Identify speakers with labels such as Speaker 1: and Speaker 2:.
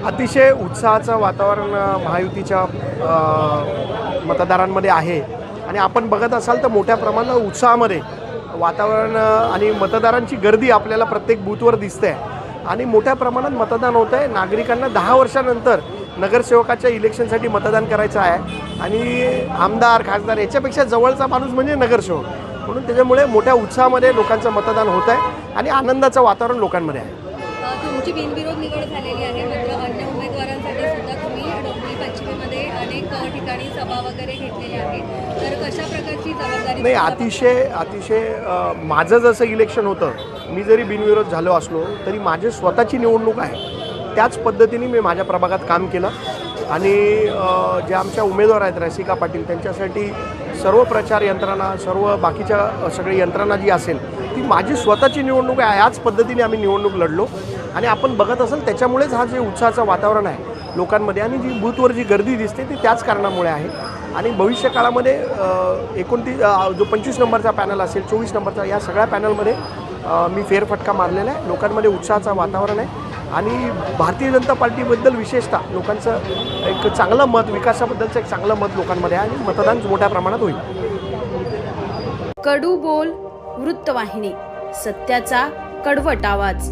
Speaker 1: अतिशय उत्साहाचं वातावरण महायुतीच्या मतदारांमध्ये आहे आणि आपण बघत असाल तर मोठ्या प्रमाणात उत्साहामध्ये वातावरण आणि मतदारांची गर्दी आपल्याला प्रत्येक बूथवर दिसते आहे आणि मोठ्या प्रमाणात मतदान होतं आहे. नागरिकांना 10 वर्षानंतर नगरसेवकाच्या इलेक्शनसाठी मतदान करायचं आहे आणि आमदार खासदार याच्यापेक्षा जवळचा माणूस म्हणजे नगरसेवक, म्हणून त्याच्यामुळे मोठ्या उत्साहामध्ये लोकांचं मतदान होत आहे आणि आनंदाचं वातावरण लोकांमध्ये आहे.
Speaker 2: तुमची बिनविरोध निवड झालेली आहे, मात्र अन्य उमेदवारांसाठी सुद्धा तुम्ही डोंबिवली पश्चिमेमध्ये अनेक ठिकाणी सभा वगैरे घेतलेल्या आहेत, तर कशा प्रकारची जबाबदारी?
Speaker 1: नाही, अतिशय माझं जसं इलेक्शन होतं, मी जरी बिनविरोध झालो असलो तरी माझी स्वतःची निवडणूक आहे, त्याच पद्धतीने मी माझ्या प्रभागात काम केलं आणि जे आमच्या उमेदवार आहेत रसिका पाटील त्यांच्यासाठी सर्व प्रचार यंत्रणा, सर्व बाकीच्या सगळी यंत्रणा जी असेल ती माझी स्वतःची निवडणूक आहे, याच पद्धतीने आम्ही निवडणूक लढलो आणि आपण बघत असाल त्याच्यामुळेच हा जे उत्साहाचं वातावरण आहे लोकांमध्ये आणि जी बूथवर जी गर्दी दिसते ती त्याच कारणामुळे आहे. आणि भविष्य काळामध्ये 25 नंबरचा पॅनल असेल, 24 नंबरचा, या सगळ्या पॅनलमध्ये मी फेरफटका मारलेला आहे. लोकांमध्ये उत्साहाचं वातावरण आहे आणि भारतीय जनता पार्टीबद्दल विशेषतः लोकांचं एक चांगलं मत, विकासाबद्दलचं एक चांगलं मत लोकांमध्ये आहे आणि मतदान मोठ्या प्रमाणात होईल.
Speaker 3: कडू बोल वृत्तवाहिनी, सत्याचा कडवट आवाज.